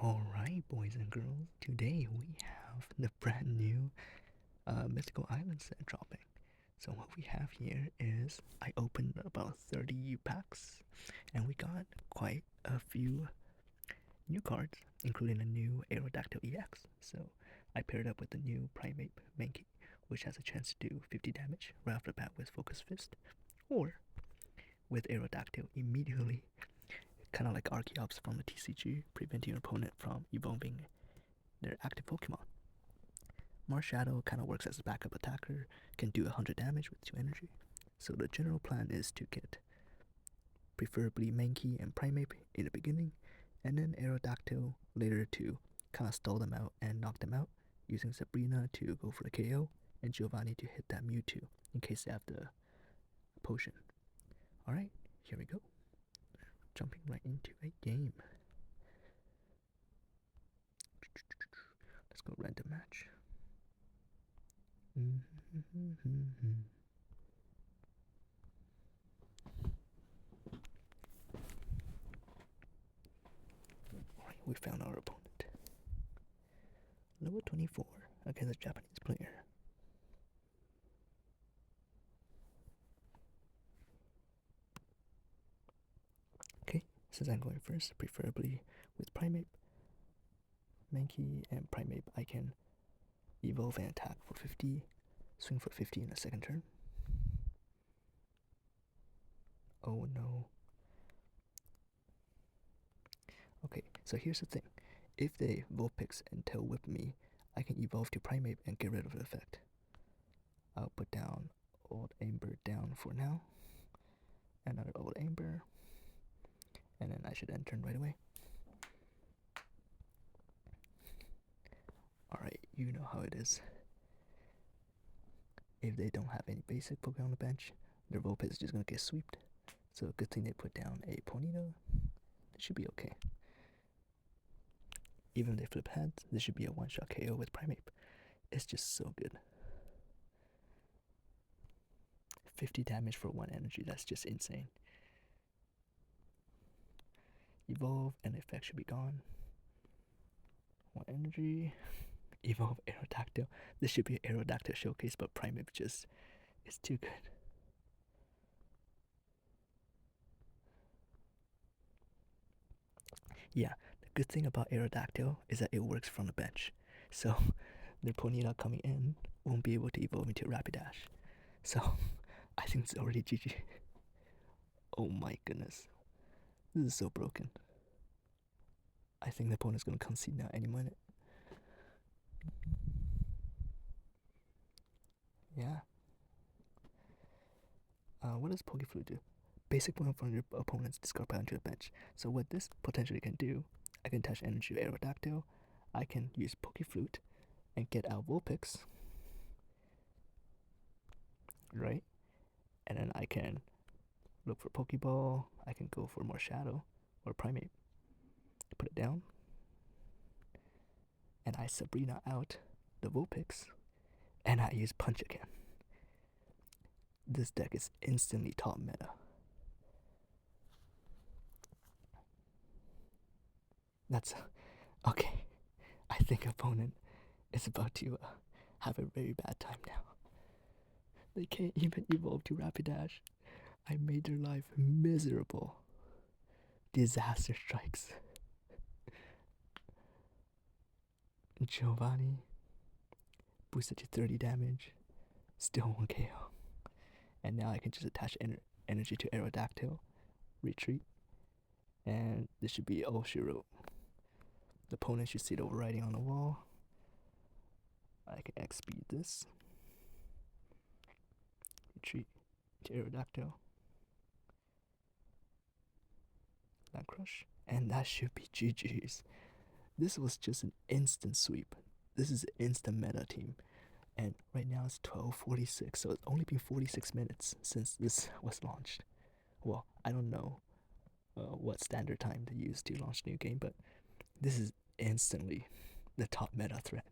Alright, boys and girls, today we have the brand new Mythical Island set dropping. So, what we have here is I opened about 30 packs and we got quite a few new cards, including a new Aerodactyl EX. So, I paired up with the new Primeape Mankey, which has a chance to do 50 damage right off the bat with Focus Fist, or with Aerodactyl immediately, kind of like Archeops from the TCG, preventing your opponent from evolving their active Pokemon. Marshadow kind of works as a backup attacker, can do 100 damage with 2 energy. So the general plan is to get preferably Mankey and Primeape in the beginning, and then Aerodactyl later to kind of stall them out and knock them out, using Sabrina to go for the KO, and Giovanni to hit that Mewtwo in case they have the potion. Alright, here we go. Jumping right into a game. Let's go random match. Alright, we found our opponent. Level 24 against a Japanese player. Okay, since I'm going first, preferably with Primeape, Mankey, and Primeape, I can evolve and attack for 50, swing for 50 in the second turn. Oh no. Okay, so here's the thing. If they Vulpix and Tail Whip me, I can evolve to Primeape and get rid of the effect. I'll put down Old Amber down for now. Another Old Amber. And then I should end turn right away. Alright, you know how it is. If they don't have any basic Pokemon on the bench, their Vulpix is just gonna get sweeped. So good thing they put down a Ponyta. It should be okay. Even if they flip heads, this should be a one-shot KO with Primeape. It's just so good. 50 damage for 1 energy, that's just insane. Evolve and the effect should be gone. 1 energy. Evolve Aerodactyl. This should be an Aerodactyl showcase, but Primeape just is too good. Yeah, the good thing about Aerodactyl is that it works from the bench. So their Ponyta coming in won't be able to evolve into Rapidash. So I think it's already GG. Oh my goodness. This is so broken. I think the opponent's gonna concede now any minute. Yeah. What does Pokeflute do? Basic one from your opponent's discard pile into the bench. So what this potentially can do, I can attach energy to Aerodactyl, I can use Pokeflute and get out Vulpix, right? And then I can look for Pokeball, I can go for Marshadow or Primeape, put it down, and I Sabrina out the Vulpix, and I use Punch again. This deck is instantly top meta. That's okay. I think opponent is about to have a very bad time now. They can't even evolve to Rapidash. I made their life miserable. Disaster strikes. Giovanni boosted to 30 damage. Still 1 KO. And now I can just attach energy to Aerodactyl, retreat, and this should be all she wrote. The opponent should see the writing on the wall. I can X speed this. Retreat to Aerodactyl. Land Crush. And that should be GG's. This was just an instant sweep. This is an instant meta team. And right now it's 12:46, so it's only been 46 minutes since this was launched. Well, I don't know what standard time to use to launch a new game, but this is instantly the top meta threat.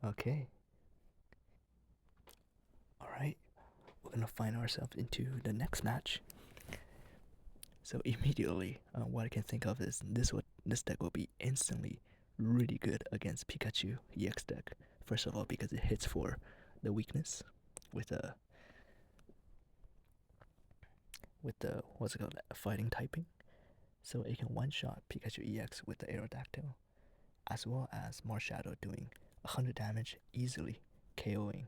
Okay. Alright, we're gonna find ourselves into the next match. So immediately, what I can think of is this deck will be instantly really good against Pikachu EX deck. First of all, because it hits for the weakness with the what's it called, fighting typing. So it can one-shot Pikachu EX with the Aerodactyl, as well as Marshadow doing 100 damage easily, KOing.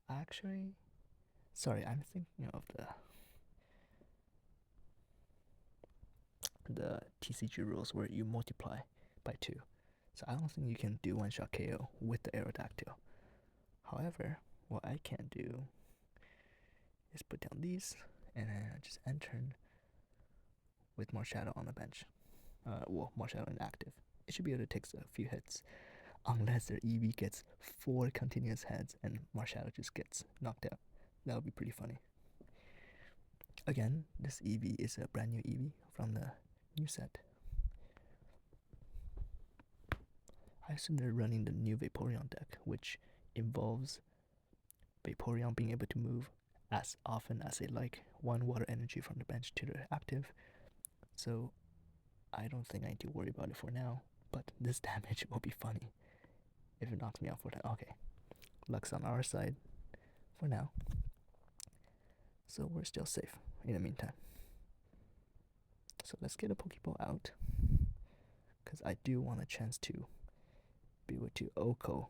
Actually, sorry, I'm thinking of the TCG rules where you multiply by 2. So I don't think you can do one-shot KO with the Aerodactyl. However, what I can do is put down these and then just end turn with Marshadow on the bench. Marshadow inactive. It should be able to take a few hits, unless their EV gets 4 continuous heads and Marshadow just gets knocked out. That would be pretty funny. Again, this EV is a brand new EV from the new set. I assume they're running the new Vaporeon deck, which involves Vaporeon being able to move as often as they like 1 water energy from the bench to the active. So I don't think I need to worry about it for now, but this damage will be funny if it knocks me out for that. Okay, luck's on our side for now, so we're still safe in the meantime. So let's get a Pokeball out, because I do want a chance to be able to Oko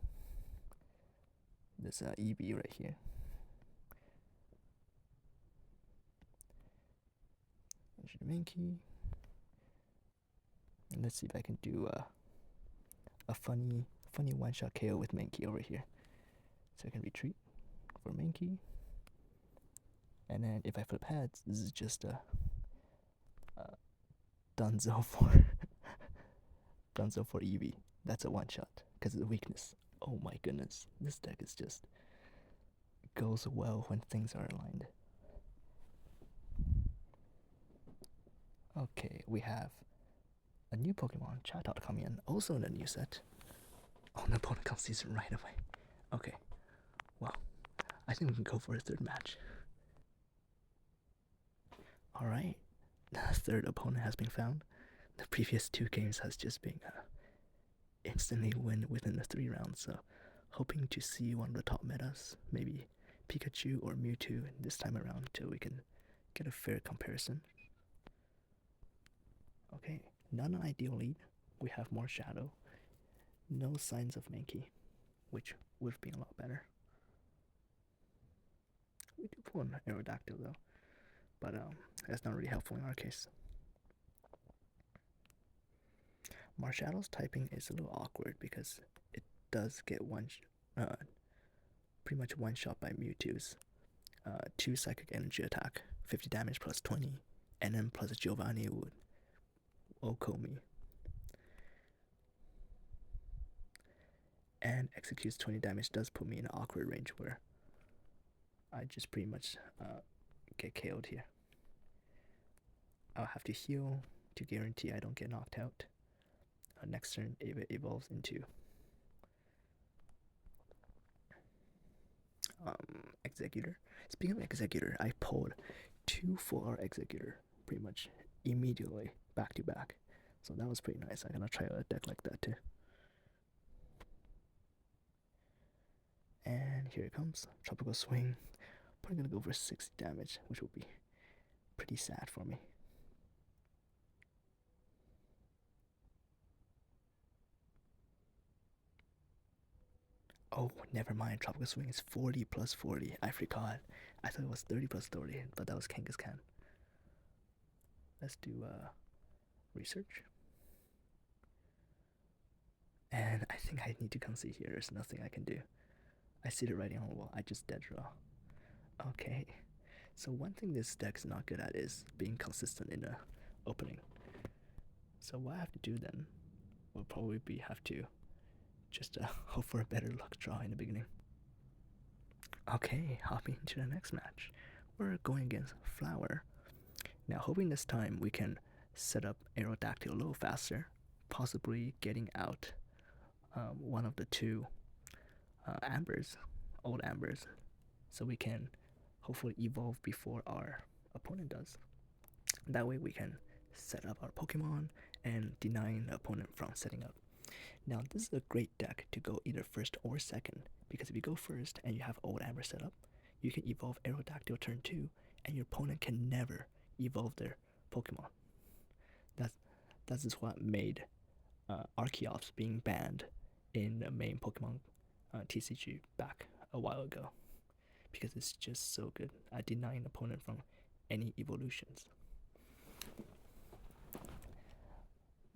this EV right here. Enter the main key. And let's see if I can do a funny one-shot KO with Mankey over here. So I can retreat for Mankey. And then if I flip heads, this is just a Dunzo for Dunzo for Eevee. That's a one-shot because of the weakness. Oh my goodness, this deck is just goes well when things are aligned. Okay, we have a new Pokemon, Chatot, coming in, also in the new set. Oh, the opponent comes season right away. Okay, well, I think we can go for a third match. Alright, the third opponent has been found. The previous 2 games has just been instantly win within the 3 rounds, so hoping to see one of the top metas, maybe Pikachu or Mewtwo this time around, till we can get a fair comparison. Okay, non-ideal lead. We have more Shadow. No signs of Mankey, which would have been a lot better. We do pull an Aerodactyl though, but that's not really helpful in our case. Marshadow's typing is a little awkward because it does get pretty much one shot by Mewtwo's 2 psychic energy attack, 50 damage plus 20, and then plus a Giovanni would Oko me. And executes 20 damage does put me in an awkward range where I just pretty much get KO'd here. I'll have to heal to guarantee I don't get knocked out. Next turn, it evolves into Executor. Speaking of Executor, I pulled 2 full-art Executor pretty much immediately, back to back. So that was pretty nice. I'm gonna try a deck like that too. And here it comes, Tropical Swing. Probably gonna go for 60 damage, which will be pretty sad for me. Oh, never mind. Tropical Swing is 40 plus 40. I forgot. I thought it was 30 plus 30, but that was Kangaskhan. Let's do research. And I think I need to concede here. There's nothing I can do. I see the writing on the wall. I just dead draw. Okay. So one thing this deck's not good at is being consistent in the opening. So what I have to do then will probably be have to just hope for a better luck draw in the beginning. Okay, hopping into the next match. We're going against Flower. Now hoping this time we can set up Aerodactyl a little faster, possibly getting out one of the 2 Ambers, old Ambers, so we can hopefully evolve before our opponent does. That way we can set up our Pokemon and deny the opponent from setting up. Now this is a great deck to go either first or second, because if you go first and you have Old Amber set up, you can evolve Aerodactyl turn 2 and your opponent can never evolve their Pokemon. That's just what made Archeops being banned in the main Pokemon TCG back a while ago, because it's just so good at denying opponent from any evolutions.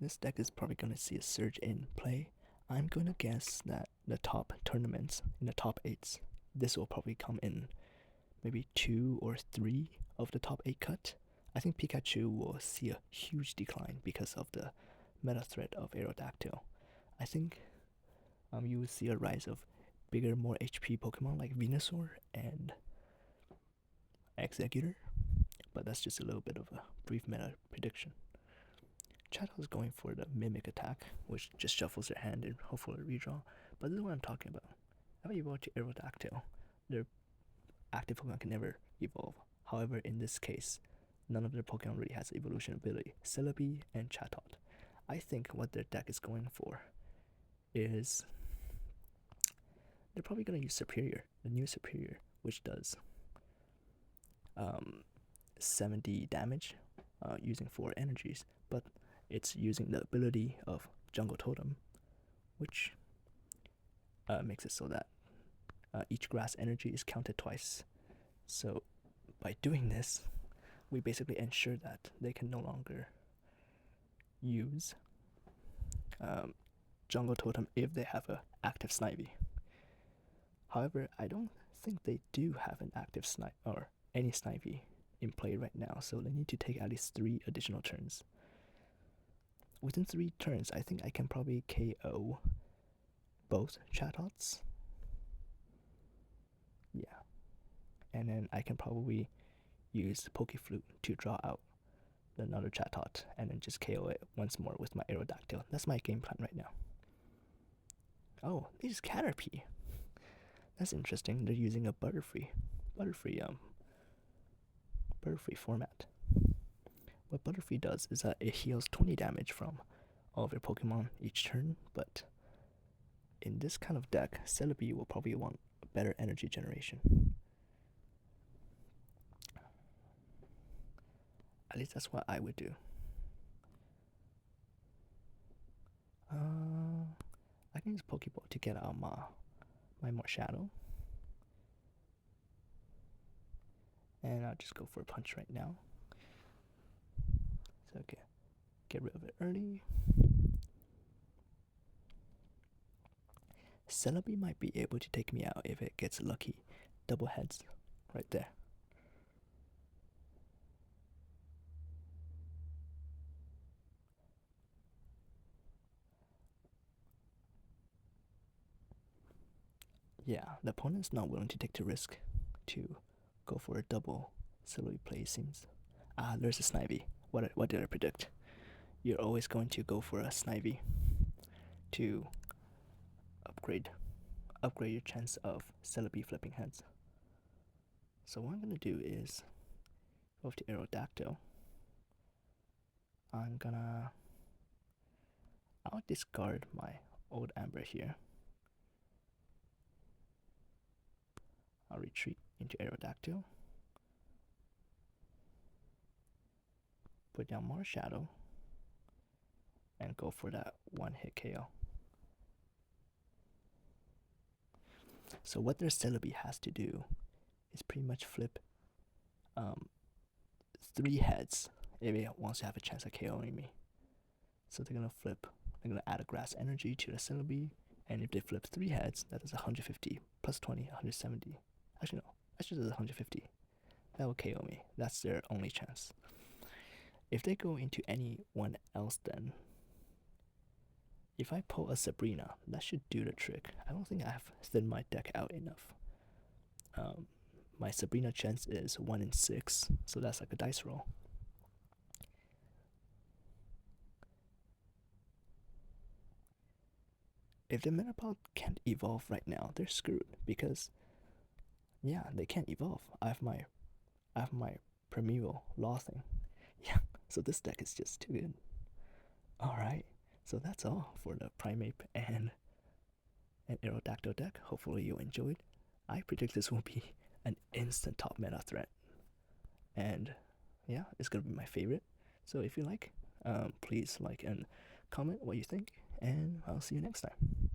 This deck is probably going to see a surge in play. I'm going to guess that the top tournaments, in the top 8s, this will probably come in maybe 2 or 3 of the top 8 cut. I think Pikachu will see a huge decline because of the meta threat of Aerodactyl. I think you will see a rise of bigger, more HP Pokemon like Venusaur and Exeggutor, but that's just a little bit of a brief meta prediction. Chatot is going for the Mimic attack, which just shuffles their hand and hopefully redraw, but this is what I'm talking about. If I evolve to Aerodactyl, their active Pokemon can never evolve. However, in this case, none of their Pokemon really has evolution ability. Celebi and Chatot. I think what their deck is going for is they're probably going to use Superior, the new Superior, which does 70 damage using 4 energies, but it's using the ability of Jungle Totem, which makes it so that each grass energy is counted twice. So by doing this, we basically ensure that they can no longer use Jungle Totem if they have an active Snivy. However, I don't think they do have an active Snivy or any Snivy in play right now, so they need to take at least 3 additional turns. Within 3 turns, I think I can probably KO both Chatots. Yeah. And then I can probably use Flute to draw out another Chatot and then just KO it once more with my Aerodactyl. That's my game plan right now. Oh, they use Caterpie. That's interesting. They're using a Butterfree format. What Butterfree does is that it heals 20 damage from all of your Pokemon each turn, but in this kind of deck, Celebi will probably want better energy generation. At least that's what I would do. I can use Pokeball to get out my Marshadow. And I'll just go for a punch right now. So okay, get rid of it early. Celebi might be able to take me out if it gets lucky. Double heads right there. Yeah, the opponent's not willing to take the risk to go for a double Celebi play, seems. Ah, there's a Snivy. What did I predict? You're always going to go for a Snivy to upgrade your chance of Celebi flipping heads. So what I'm gonna do is go to Aerodactyl. I'll discard my Old Amber here. I'll retreat into Aerodactyl. Put down Marshadow. And go for that one-hit KO. So what their Celebi has to do is pretty much flip 3 heads if it wants to have a chance of KOing me. So they're gonna add a grass energy to the Celebi, and if they flip 3 heads, that is 150 plus 20, 170. Actually no, actually that's 150. That will KO me. That's their only chance. If they go into anyone else, then if I pull a Sabrina, that should do the trick. I don't think I have thinned my deck out enough. My Sabrina chance is 1 in 6, so that's like a dice roll. If the Metapod can't evolve right now, they're screwed, because Yeah, they can't evolve. I have my primeval law thing. Yeah, so this deck is just too good. Alright, so that's all for the Primeape and an Aerodactyl deck. Hopefully you enjoyed. I predict this will be an instant top meta threat. And yeah, it's gonna be my favorite. So if you like, please like and comment what you think, and I'll see you next time.